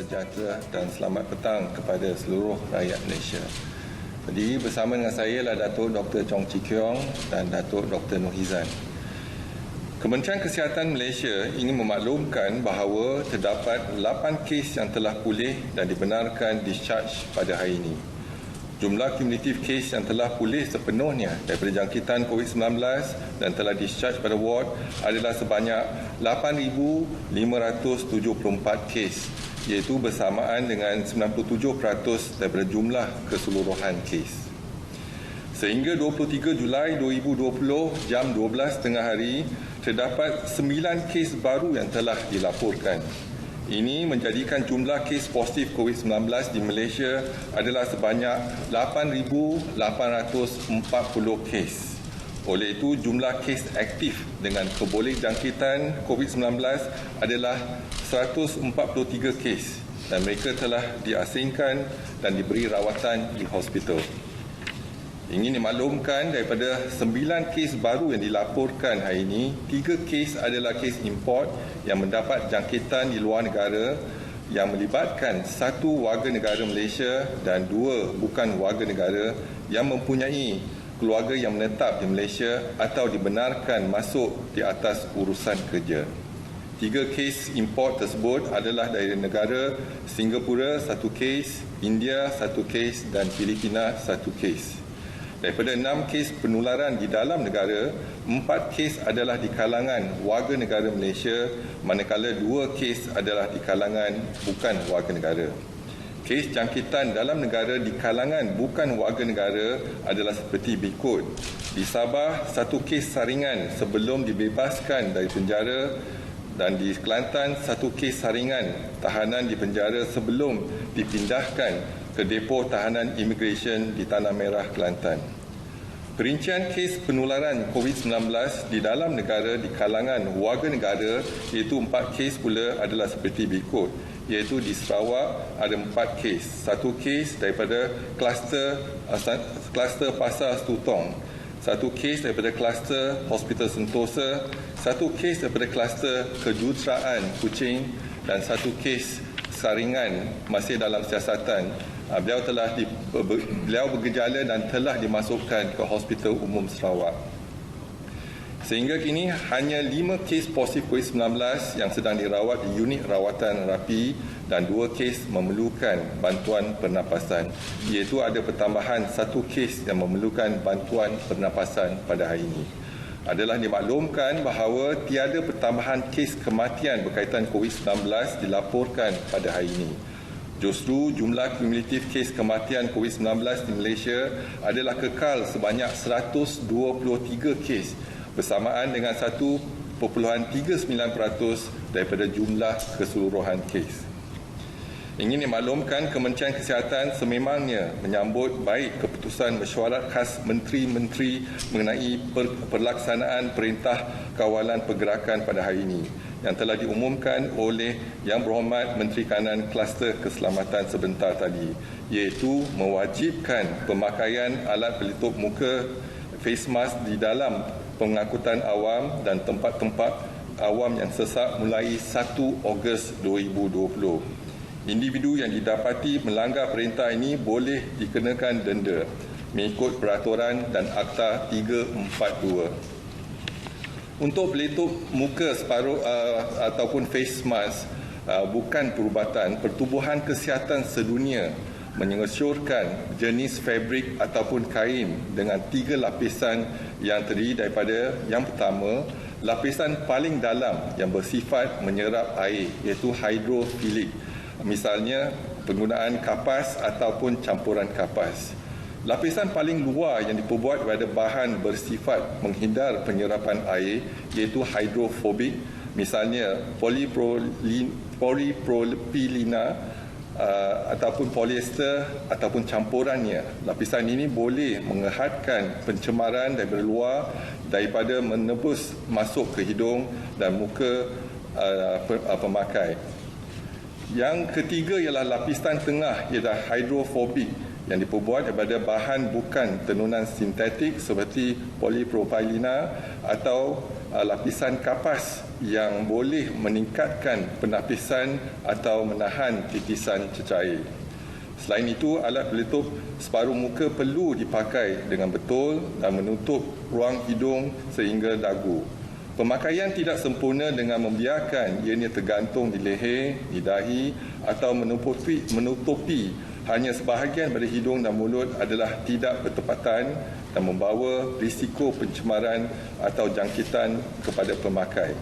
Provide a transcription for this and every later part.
sejahtera dan selamat petang kepada seluruh rakyat Malaysia. Berdiri bersama dengan saya adalah Datuk Dr. Chong Chee Kiong dan Datuk Dr. Noor Hizan. Kementerian Kesihatan Malaysia ingin memaklumkan bahawa terdapat 8 kes yang telah pulih dan dibenarkan discharge pada hari ini. Jumlah kumulatif kes yang telah pulih sepenuhnya daripada jangkitan COVID-19 dan telah discharge pada ward adalah sebanyak 8,574 kes, iaitu bersamaan dengan 97% daripada jumlah keseluruhan kes. Sehingga 23 Julai 2020 jam 12 tengah hari, terdapat 9 kes baru yang telah dilaporkan. Ini menjadikan jumlah kes positif COVID-19 di Malaysia adalah sebanyak 8,840 kes. Oleh itu, jumlah kes aktif dengan kebolehjangkitan COVID-19 adalah 143 kes dan mereka telah diasingkan dan diberi rawatan di hospital. Ingin dimaklumkan daripada 9 kes baru yang dilaporkan hari ini, 3 kes adalah kes import yang mendapat jangkitan di luar negara yang melibatkan 1 warga negara Malaysia dan 2 bukan warga negara yang mempunyai keluarga yang menetap di Malaysia atau dibenarkan masuk di atas urusan kerja. 3 kes import tersebut adalah dari negara Singapura 1 kes, India 1 kes dan Filipina 1 kes. Daripada 6 kes penularan di dalam negara, 4 kes adalah di kalangan warga negara Malaysia, manakala 2 kes adalah di kalangan bukan warga negara. Kes jangkitan dalam negara di kalangan bukan warga negara adalah seperti berikut. Di Sabah, 1 kes saringan sebelum dibebaskan dari penjara, dan di Kelantan 1 kes saringan tahanan di penjara sebelum dipindahkan ke depo tahanan imigresen di Tanah Merah, Kelantan. Perincian kes penularan COVID-19 di dalam negara di kalangan warga negara iaitu 4 kes pula adalah seperti berikut, iaitu di Sarawak ada 4 kes. 1 kes daripada kluster Pasar Stutong, 1 kes daripada kluster Hospital Sentosa, 1 kes daripada kluster Kejuruteraan Kuching dan 1 kes saringan masih dalam siasatan. Beliau bergejala dan telah dimasukkan ke Hospital Umum Sarawak. Sehingga kini hanya 5 kes positif COVID-19 yang sedang dirawat di unit rawatan rapi dan 2 kes memerlukan bantuan pernafasan, iaitu ada pertambahan 1 kes yang memerlukan bantuan pernafasan pada hari ini. Adalah dimaklumkan bahawa tiada pertambahan kes kematian berkaitan COVID-19 dilaporkan pada hari ini. Justru jumlah kumulatif kes kematian COVID-19 di Malaysia adalah kekal sebanyak 123 kes bersamaan dengan 1.39% daripada jumlah keseluruhan kes. Ingin dimaklumkan Kementerian Kesihatan sememangnya menyambut baik keputusan mesyuarat khas Menteri-Menteri mengenai pelaksanaan Perintah Kawalan Pergerakan pada hari ini yang telah diumumkan oleh Yang Berhormat Menteri Kanan Kluster Keselamatan sebentar tadi, iaitu mewajibkan pemakaian alat pelitup muka face mask di dalam pengangkutan awam dan tempat-tempat awam yang sesak mulai 1 Ogos 2020. Individu yang didapati melanggar perintah ini boleh dikenakan denda mengikut peraturan dan Akta 342. Untuk pelitup muka separuh ataupun face mask bukan perubatan, Pertubuhan Kesihatan Sedunia mengesyorkan jenis fabrik ataupun kain dengan 3 lapisan yang terdiri daripada yang pertama, lapisan paling dalam yang bersifat menyerap air iaitu hidrofilik. Misalnya penggunaan kapas ataupun campuran kapas. Lapisan paling luar yang diperbuat daripada bahan bersifat menghindar penyerapan air iaitu hidrofobik, misalnya polipropilina ataupun polyester ataupun campurannya. Lapisan ini boleh menghadkan pencemaran daripada luar daripada menembus masuk ke hidung dan muka pemakai. Yang ketiga ialah lapisan tengah, ialah hidrofobik, yang diperbuat daripada bahan bukan tenunan sintetik seperti polipropilena atau lapisan kapas yang boleh meningkatkan penapisan atau menahan titisan cecair. Selain itu, alat pelitup separuh muka perlu dipakai dengan betul dan menutup ruang hidung sehingga dagu. Pemakaian tidak sempurna dengan membiarkan ianya tergantung di leher, di dahi atau menutupi hanya sebahagian dari hidung dan mulut adalah tidak bertepatan dan membawa risiko pencemaran atau jangkitan kepada pemakai.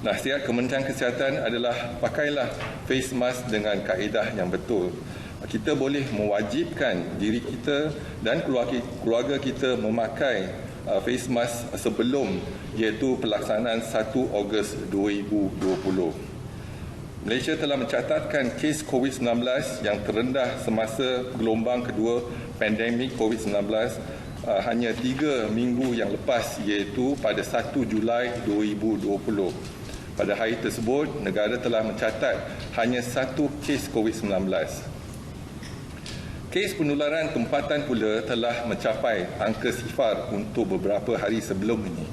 Nasihat Kementerian Kesihatan adalah pakailah face mask dengan kaedah yang betul. Kita boleh mewajibkan diri kita dan keluarga kita memakai face mask sebelum iaitu pelaksanaan 1 Ogos 2020. Malaysia telah mencatatkan kes COVID-19 yang terendah semasa gelombang kedua pandemik COVID-19 hanya 3 minggu yang lepas iaitu pada 1 Julai 2020. Pada hari tersebut, negara telah mencatat hanya 1 kes COVID-19. Kes penularan tempatan pula telah mencapai angka sifar untuk beberapa hari sebelum ini.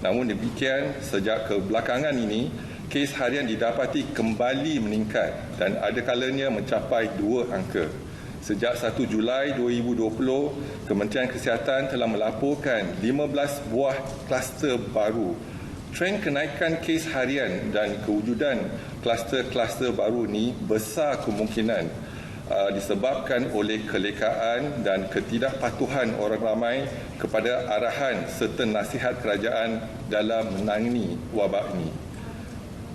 Namun demikian, sejak kebelakangan ini, kes harian didapati kembali meningkat dan ada kalanya mencapai 2 angka. Sejak 1 Julai 2020, Kementerian Kesihatan telah melaporkan 15 buah kluster baru. Trend kenaikan kes harian dan kewujudan kluster-kluster baru ini besar kemungkinan disebabkan oleh kelekaan dan ketidakpatuhan orang ramai kepada arahan serta nasihat kerajaan dalam menangani wabak ini.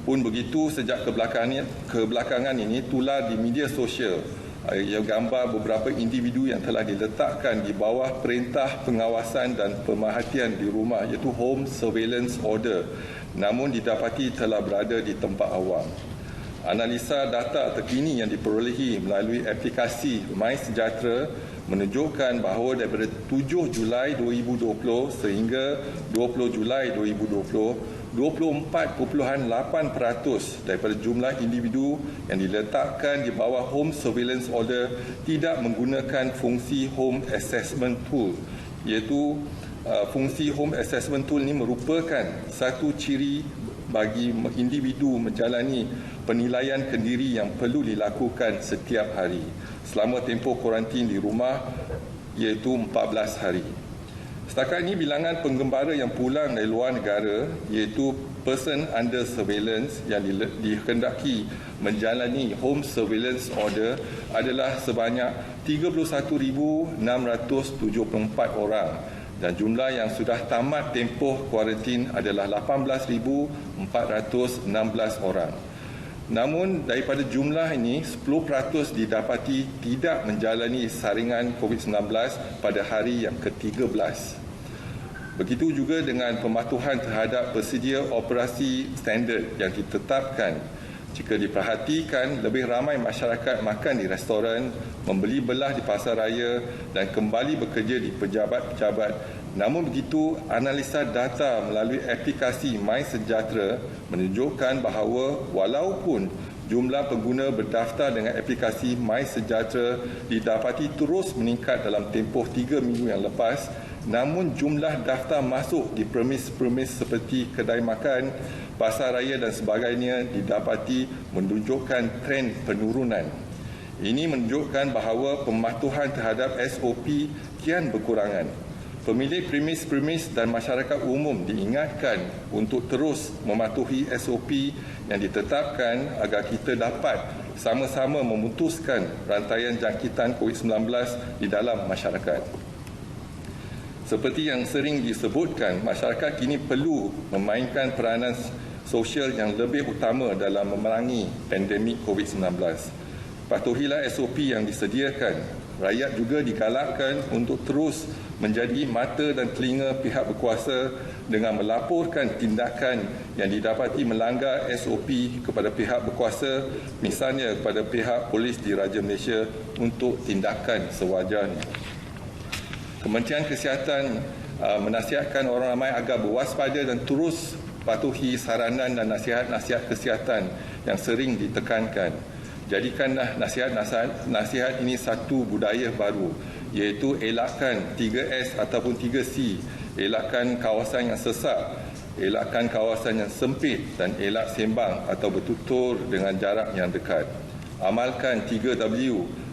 Pun begitu, sejak kebelakangan ini tular di media sosial ia gambar beberapa individu yang telah diletakkan di bawah perintah pengawasan dan pemerhatian di rumah iaitu Home Surveillance Order, namun didapati telah berada di tempat awam. Analisa data terkini yang diperolehi melalui aplikasi MySejahtera menunjukkan bahawa daripada 7 Julai 2020 sehingga 20 Julai 2020, 24.8% daripada jumlah individu yang diletakkan di bawah Home Surveillance Order tidak menggunakan fungsi Home Assessment Tool, iaitu fungsi Home Assessment Tool ini merupakan satu ciri bagi individu menjalani penilaian kendiri yang perlu dilakukan setiap hari selama tempoh kuarantin di rumah iaitu 14 hari. Setakat ini bilangan penggembara yang pulang dari luar negara iaitu person under surveillance yang dikehendaki menjalani Home Surveillance Order adalah sebanyak 31,674 orang dan jumlah yang sudah tamat tempoh kuarantin adalah 18,416 orang. Namun daripada jumlah ini 10% didapati tidak menjalani saringan COVID-19 pada hari yang ke-13. Begitu juga dengan pematuhan terhadap prosedur operasi standard yang ditetapkan. Jika diperhatikan, lebih ramai masyarakat makan di restoran, membeli belah di pasar raya dan kembali bekerja di pejabat-pejabat. Namun begitu, analisa data melalui aplikasi MySejahtera menunjukkan bahawa walaupun jumlah pengguna berdaftar dengan aplikasi MySejahtera didapati terus meningkat dalam tempoh 3 minggu yang lepas, namun jumlah daftar masuk di premis-premis seperti kedai makan, pasar raya dan sebagainya didapati menunjukkan trend penurunan. Ini menunjukkan bahawa pematuhan terhadap SOP kian berkurangan. Pemilik premis-premis dan masyarakat umum diingatkan untuk terus mematuhi SOP yang ditetapkan agar kita dapat sama-sama memutuskan rantaian jangkitan COVID-19 di dalam masyarakat. Seperti yang sering disebutkan, masyarakat kini perlu memainkan peranan sosial yang lebih utama dalam memerangi pandemik COVID-19. Patuhilah SOP yang disediakan. Rakyat juga digalakkan untuk terus menjadi mata dan telinga pihak berkuasa dengan melaporkan tindakan yang didapati melanggar SOP kepada pihak berkuasa, misalnya kepada pihak polis di Raja Malaysia untuk tindakan sewajarnya. Kementerian Kesihatan menasihatkan orang ramai agar berwaspada dan terus patuhi saranan dan nasihat-nasihat kesihatan yang sering ditekankan. Jadikanlah nasihat ini satu budaya baru, iaitu elakkan 3S ataupun 3C, elakkan kawasan yang sesak, elakkan kawasan yang sempit dan elak sembang atau bertutur dengan jarak yang dekat. Amalkan 3W,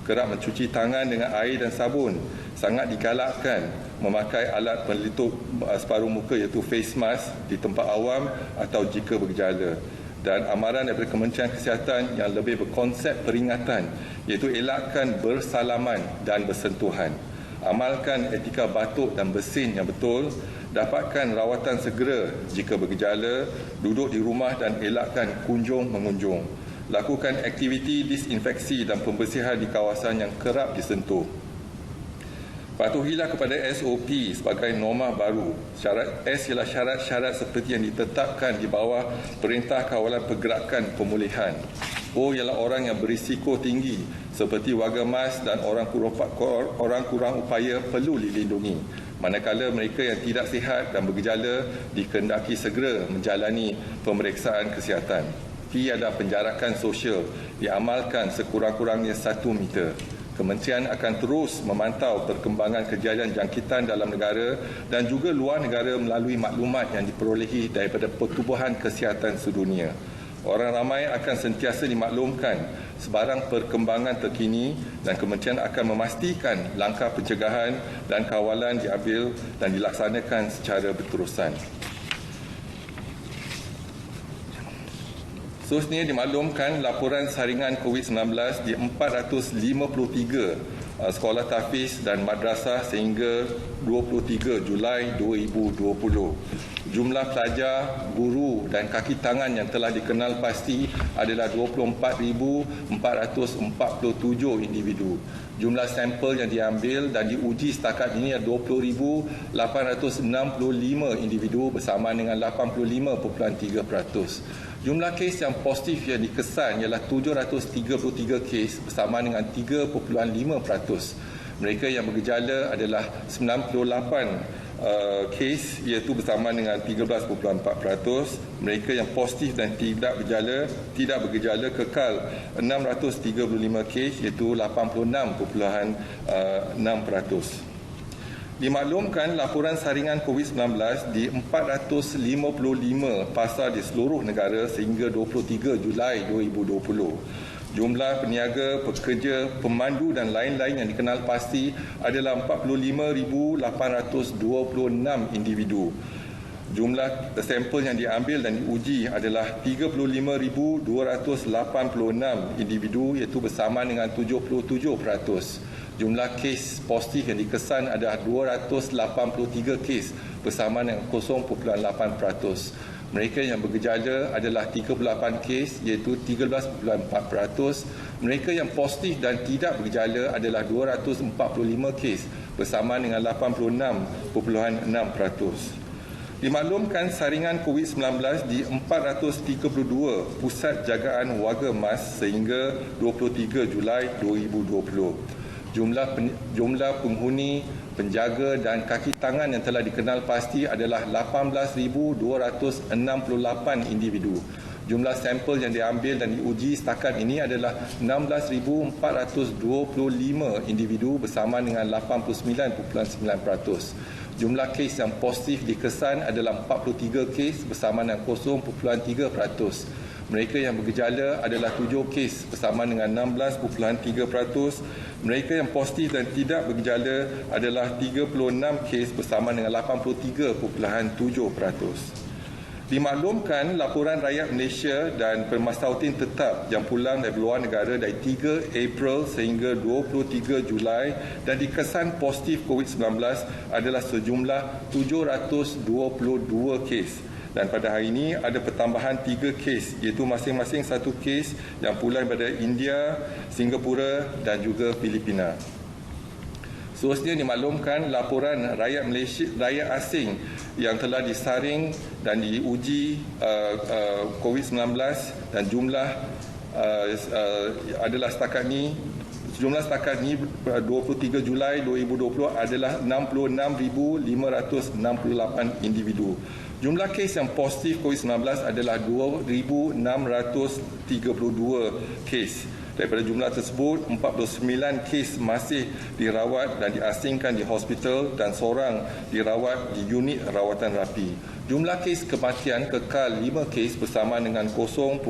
kerap mencuci tangan dengan air dan sabun. Sangat digalakkan memakai alat pelitup separuh muka iaitu face mask di tempat awam atau jika bergejala. Dan amaran daripada Kementerian Kesihatan yang lebih berkonsep peringatan, iaitu elakkan bersalaman dan bersentuhan. Amalkan etika batuk dan bersin yang betul, dapatkan rawatan segera jika bergejala, duduk di rumah dan elakkan kunjung mengunjung. Lakukan aktiviti disinfeksi dan pembersihan di kawasan yang kerap disentuh. Patuhilah kepada SOP sebagai norma baru. Syarat S ialah syarat-syarat seperti yang ditetapkan di bawah Perintah Kawalan Pergerakan Pemulihan. O ialah orang yang berisiko tinggi seperti warga emas dan orang kurang upaya perlu dilindungi. Manakala mereka yang tidak sihat dan bergejala dikehendaki segera menjalani pemeriksaan kesihatan. P adalah penjarakan sosial, diamalkan sekurang-kurangnya 1 meter. Kementerian akan terus memantau perkembangan kejadian jangkitan dalam negara dan juga luar negara melalui maklumat yang diperolehi daripada Pertubuhan Kesihatan Sedunia. Orang ramai akan sentiasa dimaklumkan sebarang perkembangan terkini dan kementerian akan memastikan langkah pencegahan dan kawalan diambil dan dilaksanakan secara berterusan. Seterusnya dimaklumkan laporan saringan COVID-19 di 453 sekolah tahfiz dan madrasah sehingga 23 Julai 2020. Jumlah pelajar, guru dan kaki tangan yang telah dikenal pasti adalah 24,447 individu. Jumlah sampel yang diambil dan diuji setakat ini adalah 20,865 individu bersama dengan 85.3%. Jumlah kes yang positif yang dikesan ialah 733 kes bersama dengan 3.5%. Mereka yang bergejala adalah 98 kes iaitu bersama dengan 13.4%. Mereka yang positif dan tidak bergejala kekal 635 kes iaitu 86.6%. Dimaklumkan laporan saringan COVID-19 di 455 pasar di seluruh negara sehingga 23 Julai 2020. Jumlah peniaga, pekerja, pemandu dan lain-lain yang dikenal pasti adalah 45,826 individu. Jumlah sampel yang diambil dan diuji adalah 35,286 individu iaitu bersama dengan 77%. Jumlah kes positif yang dikesan adalah 283 kes bersama dengan 0.8%. Mereka yang bergejala adalah 38 kes iaitu 13.4%. Mereka yang positif dan tidak bergejala adalah 245 kes bersama dengan 86.6%. Dimaklumkan saringan COVID-19 di 432 pusat jagaan warga emas sehingga 23 Julai 2020. Jumlah penghuni, penjaga dan kaki tangan yang telah dikenal pasti adalah 18,268 individu. Jumlah sampel yang diambil dan diuji setakat ini adalah 16,425 individu bersama dengan 89.9%. Jumlah kes yang positif dikesan adalah 43 kes bersama dengan 0.3%. Mereka yang bergejala adalah 7 kes bersama dengan 16.3%. Mereka yang positif dan tidak bergejala adalah 36 kes bersama dengan 83.7%. Dimaklumkan laporan rakyat Malaysia dan Permastautin Tetap yang pulang dari luar negara dari 3 April sehingga 23 Julai dan dikesan positif COVID-19 adalah sejumlah 722 kes. Dan pada hari ini ada pertambahan 3 kes iaitu masing-masing 1 kes yang pulang daripada India, Singapura dan juga Filipina. Seterusnya dimaklumkan laporan rakyat Malaysia, rakyat asing yang telah disaring dan diuji COVID-19 dan jumlah adalah setakat ini 23 Julai 2020 adalah 66,568 individu. Jumlah kes yang positif COVID-19 adalah 2,632 kes. Daripada jumlah tersebut, 49 kes masih dirawat dan diasingkan di hospital dan seorang dirawat di unit rawatan rapi. Jumlah kes kematian kekal 5 kes bersama dengan 0.19%.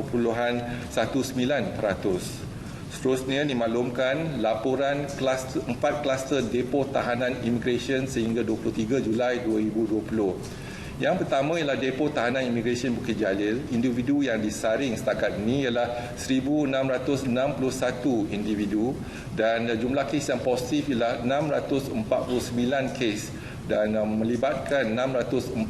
Seterusnya dimaklumkan laporan 4 kluster depo tahanan imigresen sehingga 23 Julai 2020. Yang pertama ialah depo tahanan imigresen Bukit Jalil. Individu yang disaring setakat ini ialah 1,661 individu dan jumlah kes yang positif ialah 649 kes dan melibatkan 646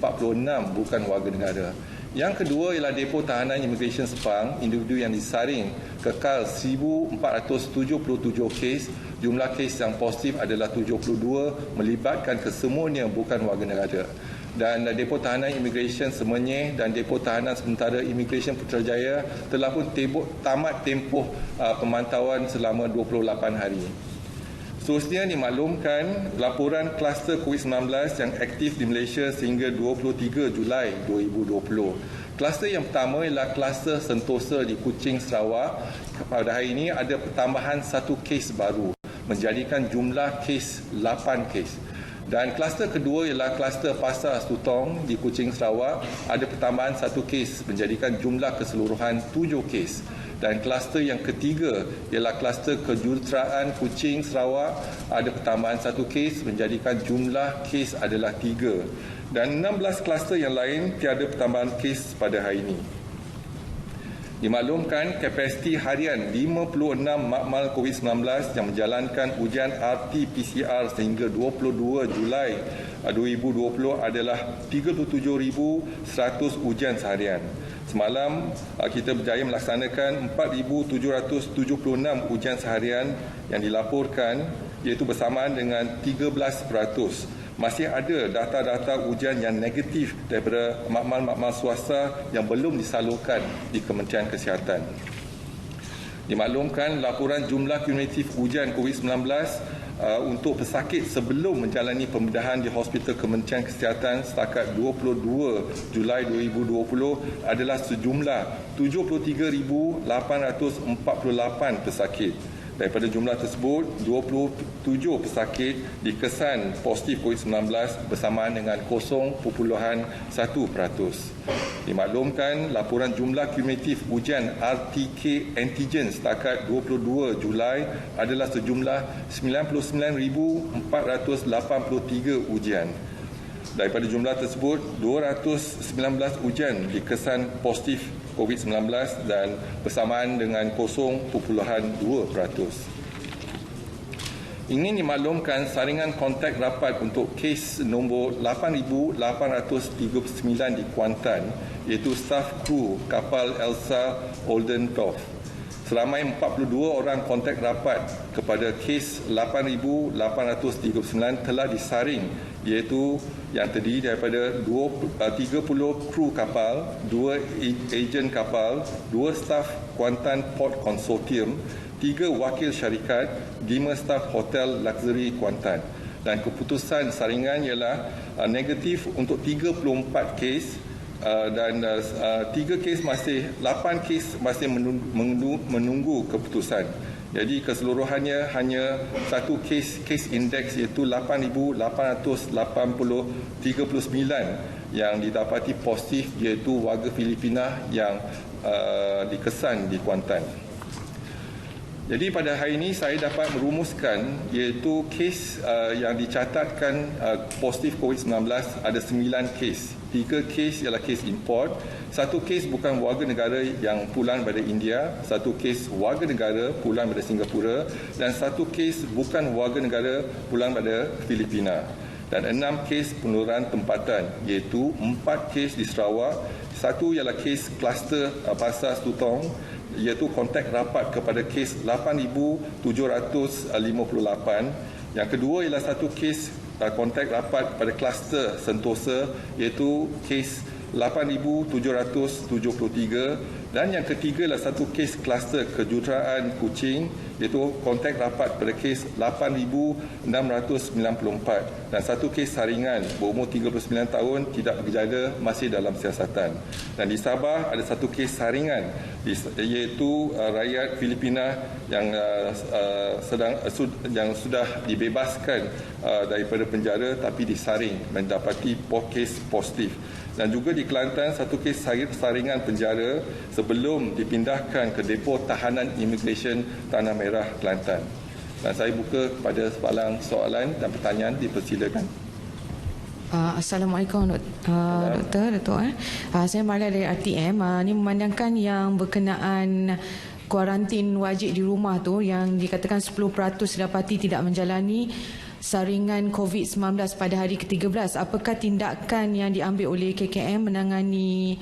bukan warga negara. Yang kedua ialah depo tahanan imigresen Sepang. Individu yang disaring kekal 1,477 kes. Jumlah kes yang positif adalah 72 melibatkan kesemuanya bukan warga negara. Dan depo tahanan imigresen Semenyih dan depo tahanan sementara imigresen Putrajaya telah pun tamat tempoh pemantauan selama 28 hari. Seterusnya dimaklumkan laporan kluster COVID-19 yang aktif di Malaysia sehingga 23 Julai 2020. Kluster yang pertama ialah kluster Sentosa di Kuching, Sarawak. Pada hari ini ada pertambahan 1 kes baru menjadikan jumlah kes 8 kes. Dan kluster kedua ialah kluster Pasar Sutong di Kuching, Sarawak. Ada pertambahan 1 kes menjadikan jumlah keseluruhan 7 kes. Dan kluster yang ketiga ialah kluster kejuruteraan Kuching, Sarawak. Ada pertambahan 1 kes menjadikan jumlah kes adalah 3. Dan 16 kluster yang lain tiada pertambahan kes pada hari ini. Dimaklumkan kapasiti harian 56 makmal COVID-19 yang menjalankan ujian RT-PCR sehingga 22 Julai 2020 adalah 37,100 ujian seharian. Semalam kita berjaya melaksanakan 4,776 ujian seharian yang dilaporkan, iaitu bersamaan dengan 13%. Masih ada data-data ujian yang negatif daripada makmal-makmal swasta yang belum disalurkan di Kementerian Kesihatan. Dimaklumkan laporan jumlah kumulatif ujian COVID-19 untuk pesakit sebelum menjalani pembedahan di Hospital Kementerian Kesihatan setakat 22 Julai 2020 adalah sejumlah 73,848 pesakit. Daripada jumlah tersebut, 27 pesakit dikesan positif COVID-19 bersamaan dengan 0.1%. Dimaklumkan laporan jumlah kumulatif ujian RTK antigen setakat 22 Julai adalah sejumlah 99,483 ujian. Daripada jumlah tersebut, 219 ujian dikesan positif COVID-19 dan bersamaan dengan 0.2%. Ingin dimaklumkan saringan kontak rapat untuk kes nombor 8,839 di Kuantan, iaitu staf kru kapal Elsa Holden Toft. Seramai 42 orang kontak rapat kepada kes 8,839 telah disaring, iaitu yang terdiri daripada 30 kru kapal, 2 ejen kapal, 2 staf Kuantan Port Consortium, 3 wakil syarikat, 5 staf hotel luxury Kuantan. Dan keputusan saringan ialah negatif untuk 34 kes dan 8 kes masih menunggu keputusan. Jadi keseluruhannya hanya 1 kes indeks iaitu 8,839 yang didapati positif, iaitu warga Filipina yang dikesan di Kuantan. Jadi pada hari ini saya dapat merumuskan iaitu kes yang dicatatkan positif COVID-19 ada 9 kes. 3 kes ialah kes import, 1 kes bukan warga negara yang pulang dari India, 1 kes warga negara pulang dari Singapura dan 1 kes bukan warga negara pulang dari Filipina. Dan 6 kes penularan tempatan, iaitu 4 kes di Sarawak, 1 ialah kes kluster Pasar Sutong, iaitu kontak rapat kepada kes 8,758. Yang kedua ialah 1 kes kontak rapat pada kluster Sentosa, iaitu kes 8,773 dan yang ketiga adalah satu kes kluster kejuruteraan Kuching iaitu kontak rapat pada kes 8,694 dan satu kes saringan berumur 39 tahun tidak bergejala masih dalam siasatan. Dan di Sabah ada satu kes saringan iaitu rakyat Filipina yang sudah dibebaskan daripada penjara tapi disaring mendapati kes positif. Dan juga di Kelantan satu kes saringan penjara sebelum dipindahkan ke depo tahanan imigresen Tanah Merah Kelantan. Dan saya buka kepada soalan dan pertanyaan, dipersilakan. Assalamualaikum Doktor. Saya Maria dari RTM. Ini memandangkan yang berkenaan kuarantin wajib di rumah tu yang dikatakan 10% dapati tidak menjalani saringan COVID-19 pada hari ke-13. Apakah tindakan yang diambil oleh KKM menangani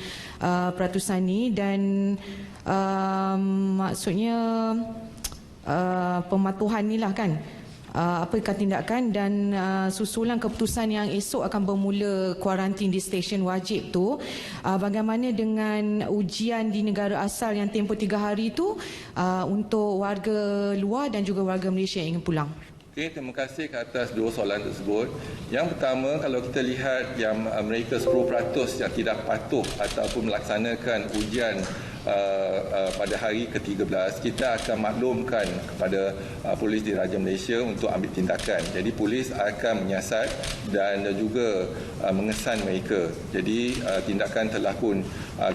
peratusan ini dan maksudnya pematuhan ni lah kan? Apakah tindakan dan susulan keputusan yang esok akan bermula kuarantin di stesen wajib tu, bagaimana dengan ujian di negara asal yang tempoh 3 hari tu untuk warga luar dan juga warga Malaysia yang ingin pulang? Okey, terima kasih ke atas dua soalan tersebut. Yang pertama, kalau kita lihat yang mereka 10% yang tidak patuh ataupun melaksanakan ujian pada hari ke-13, kita akan maklumkan kepada polis Diraja Malaysia untuk ambil tindakan. Jadi polis akan menyiasat dan juga mengesan mereka. Jadi tindakan telah pun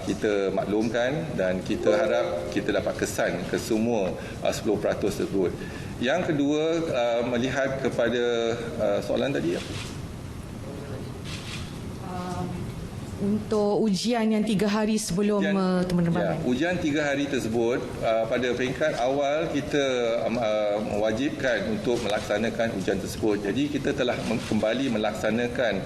kita maklumkan dan kita harap kita dapat kesan ke semua 10% tersebut. Yang kedua, melihat kepada soalan tadi apa? Untuk ujian yang 3 hari sebelum penerbangan. Ujian 3 hari tersebut, pada peringkat awal kita mewajibkan untuk melaksanakan ujian tersebut. Jadi kita telah kembali melaksanakan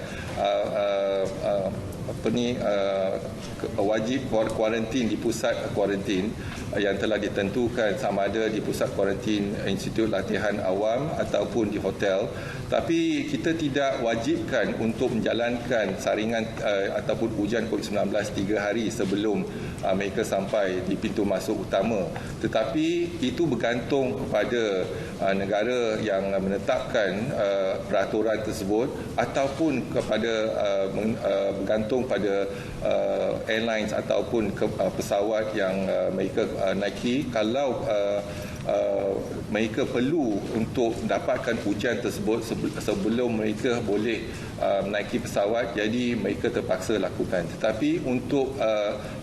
wajib kuarantin di pusat kuarantin yang telah ditentukan sama ada di pusat kuarantin Institut Latihan Awam ataupun di hotel. Tapi kita tidak wajibkan untuk menjalankan saringan ataupun ujian COVID-19 3 hari sebelum mereka sampai di pintu masuk utama. Tetapi itu bergantung kepada negara yang menetapkan peraturan tersebut ataupun kepada bergantung pada airlines ataupun pesawat yang mereka naiki. Kalau mereka perlu untuk dapatkan ujian tersebut sebelum mereka boleh menaiki pesawat, jadi mereka terpaksa lakukan. Tetapi untuk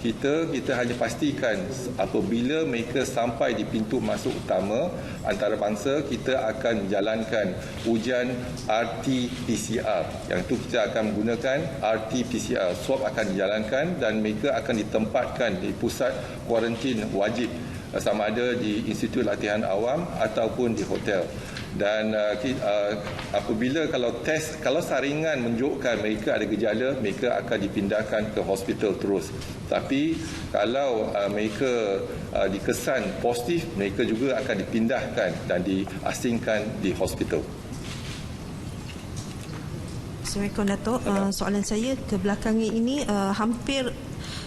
kita hanya pastikan apabila mereka sampai di pintu masuk utama antarabangsa, kita akan menjalankan ujian RT-PCR. Yang itu kita akan menggunakan RT-PCR. Swab akan dijalankan dan mereka akan ditempatkan di pusat kuarantin wajib sama ada di Institut Latihan Awam ataupun di hotel. Dan apabila kalau saringan menunjukkan mereka ada gejala, mereka akan dipindahkan ke hospital terus. Tapi kalau mereka dikesan positif, mereka juga akan dipindahkan dan diasingkan di hospital. Assalamualaikum Datuk. Soalan saya kebelakangan ini hampir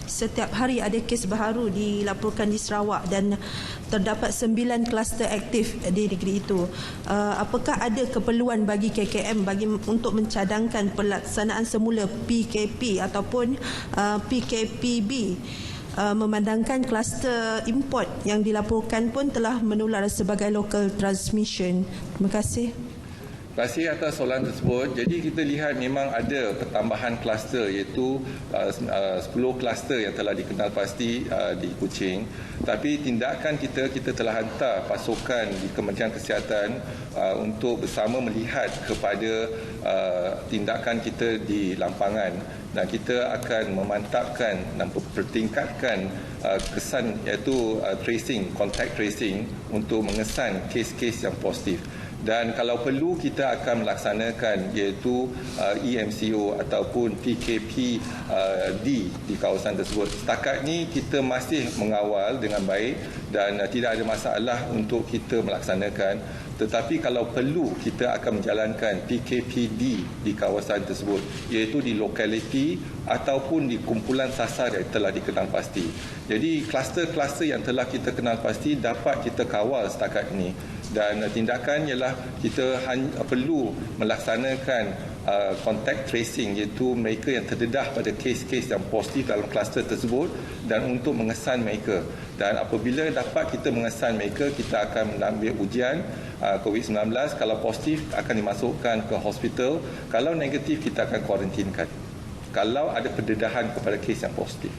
setiap hari ada kes baru dilaporkan di Sarawak dan terdapat 9 kluster aktif di negeri itu. Apakah ada keperluan bagi KKM untuk mencadangkan pelaksanaan semula PKP ataupun PKPB memandangkan kluster import yang dilaporkan pun telah menular sebagai local transmission? Terima kasih. Terima kasih atas soalan tersebut. Jadi kita lihat memang ada pertambahan kluster iaitu 10 kluster yang telah dikenal pasti di Kuching. Tapi tindakan kita telah hantar pasukan di Kementerian Kesihatan untuk bersama melihat kepada tindakan kita di lampangan. Dan kita akan memantapkan dan pertingkatkan kesan iaitu tracing, contact tracing untuk mengesan kes-kes yang positif. Dan kalau perlu kita akan melaksanakan iaitu EMCO ataupun PKP di kawasan tersebut. Setakat ni kita masih mengawal dengan baik dan tidak ada masalah untuk kita melaksanakan. Tetapi kalau perlu kita akan menjalankan PKPD di kawasan tersebut iaitu di lokaliti ataupun di kumpulan sasar yang telah dikenal pasti. Jadi kluster-kluster yang telah kita kenal pasti dapat kita kawal setakat ini. Dan tindakan ialah kita perlu melaksanakan contact tracing iaitu mereka yang terdedah pada kes-kes yang positif dalam kluster tersebut dan untuk mengesan mereka. Dan apabila dapat kita mengesan mereka, kita akan mengambil ujian COVID-19. Kalau positif akan dimasukkan ke hospital. Kalau negatif kita akan kuarantinkan. Kalau ada pendedahan kepada kes yang positif.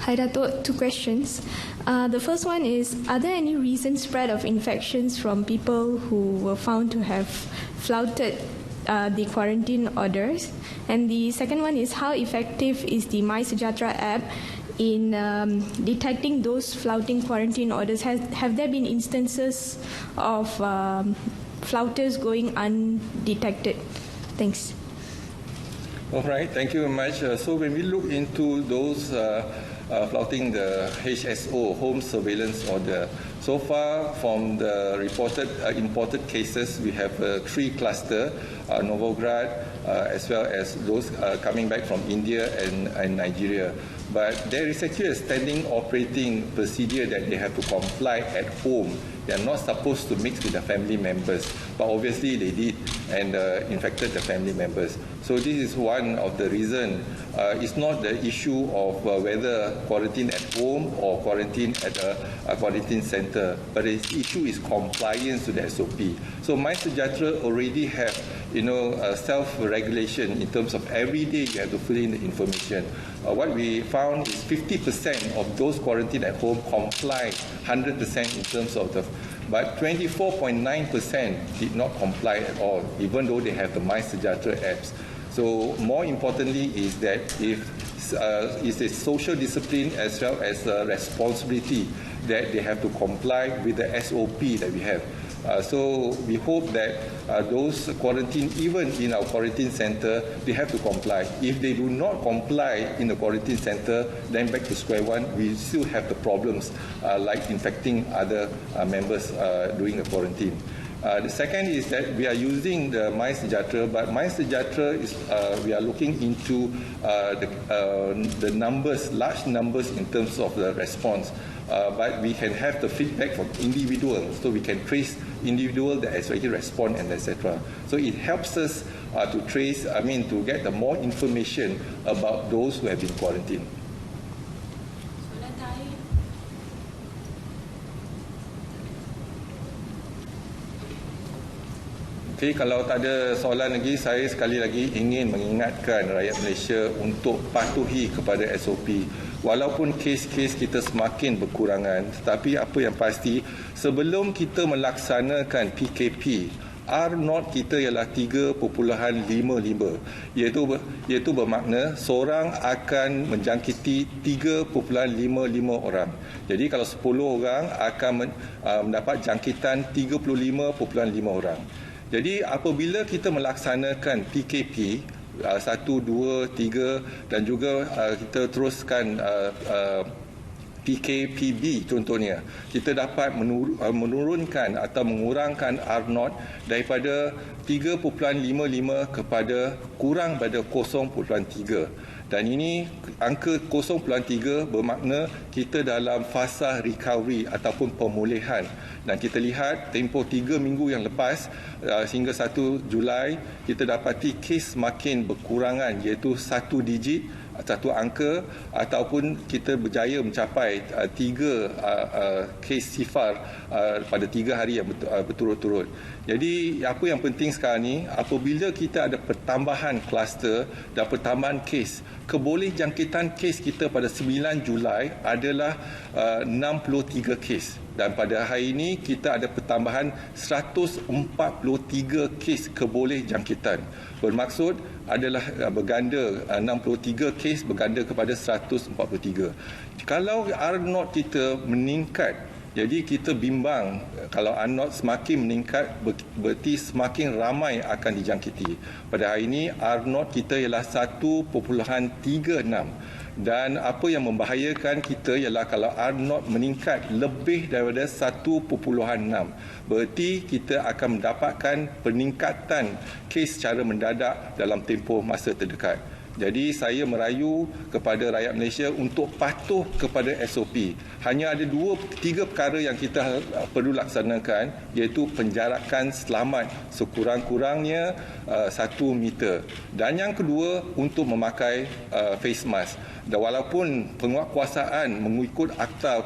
Hi Dato', 2 questions. The first one is, are there any recent spread of infections from people who were found to have flouted the quarantine orders? And the second one is, how effective is the MySejahtera app in detecting those flouting quarantine orders? Have there been instances of flouters going undetected? Thanks. All right, thank you very much. So when we look into those flouting the HSO, Home Surveillance Order, so far from the reported imported cases, we have 3 clusters, Novograd, as well as those coming back from India and Nigeria. But there is actually a standing operating procedure that they have to comply at home. They are not supposed to mix with the family members, but obviously they did and infected the family members. So this is one of the reasons. It's not the issue of whether quarantine at home or quarantine at a quarantine center, but the issue is compliance to the SOP. So MySejahtera already have, self-regulation in terms of every day you have to fill in the information. What we found is 50% of those quarantined at home comply 100% in terms of but 24.9% did not comply at all, even though they have the MySejahtera apps. So more importantly is that if it's a social discipline as well as a responsibility that they have to comply with the SOP that we have. So we hope that those quarantine, even in our quarantine center, they have to comply. If they do not comply in the quarantine center, then back to square one, we still have the problems like infecting other members during the quarantine. The second is that we are using the MySejahtera, but MySejahtera is we are looking into the numbers, large numbers in terms of the response. But we can have the feedback from individuals, so we can trace individual that actually respond and etc. So it helps us to trace, to get the more information about those who have been quarantined. Okay, kalau tak ada soalan lagi, saya sekali lagi ingin mengingatkan rakyat Malaysia untuk patuhi kepada SOP. Walaupun kes-kes kita semakin berkurangan, tetapi apa yang pasti, sebelum kita melaksanakan PKP, R0 kita ialah 3.55, iaitu bermakna seorang akan menjangkiti 3.55 orang. Jadi kalau 10 orang akan mendapat jangkitan 35.5 orang. Jadi apabila kita melaksanakan PKP 1, 2, 3 dan juga kita teruskan PKPB contohnya, kita dapat menurunkan atau mengurangkan R0 daripada 3.55 kepada kurang pada 0.3. Dan ini angka 0.3 bermakna kita dalam fasa recovery ataupun pemulihan. Dan kita lihat tempoh 3 minggu yang lepas sehingga 1 Julai kita dapati kes makin berkurangan, iaitu 1 digit, 1 angka, ataupun kita berjaya mencapai 3 kes sifar pada 3 hari yang berturut-turut. Jadi apa yang penting sekarang ni, apabila kita ada pertambahan kluster dan pertambahan kes, keboleh jangkitan kes kita pada 9 Julai adalah 63 kes. Dan pada hari ini kita ada pertambahan 143 kes keboleh jangkitan. Bermaksud adalah berganda, 63 kes berganda kepada 143. Kalau R0 kita meningkat Jadi kita bimbang kalau R0 semakin meningkat berarti semakin ramai akan dijangkiti. Pada hari ini R0 kita ialah 1.36 dan apa yang membahayakan kita ialah kalau R0 meningkat lebih daripada 1.6 berarti kita akan mendapatkan peningkatan kes secara mendadak dalam tempoh masa terdekat. Jadi saya merayu kepada rakyat Malaysia untuk patuh kepada SOP. Hanya ada 2-3 perkara yang kita perlu laksanakan, iaitu penjarakan selamat sekurang-kurangnya 1 meter. Dan yang kedua, untuk memakai face mask. Dan walaupun penguatkuasaan mengikut akta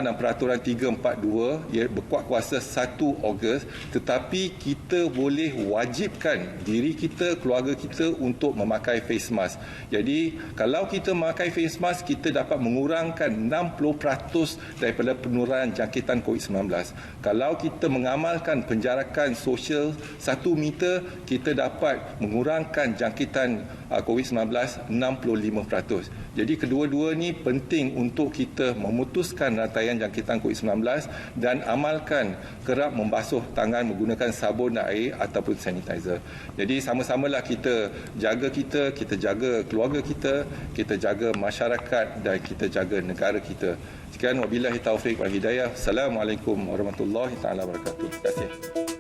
dan peraturan 342 ia berkuat kuasa 1 Ogos, tetapi kita boleh wajibkan diri kita, keluarga kita untuk memakai face mask. Jadi kalau kita memakai face mask, kita dapat mengurangkan 60% daripada penularan jangkitan COVID-19. Kalau kita mengamalkan penjarakan sosial 1 meter, kita dapat mengurangkan jangkitan COVID-19 65%. Jadi kedua-dua ni penting untuk kita memutuskan rantaian jangkitan COVID-19 dan amalkan kerap membasuh tangan menggunakan sabun dan air ataupun sanitizer. Jadi sama-samalah kita jaga keluarga kita jaga masyarakat dan kita jaga negara kita. Sekian, wabillahi taufik wal hidayah. Assalamualaikum warahmatullahi taala wabarakatuh. Terima kasih.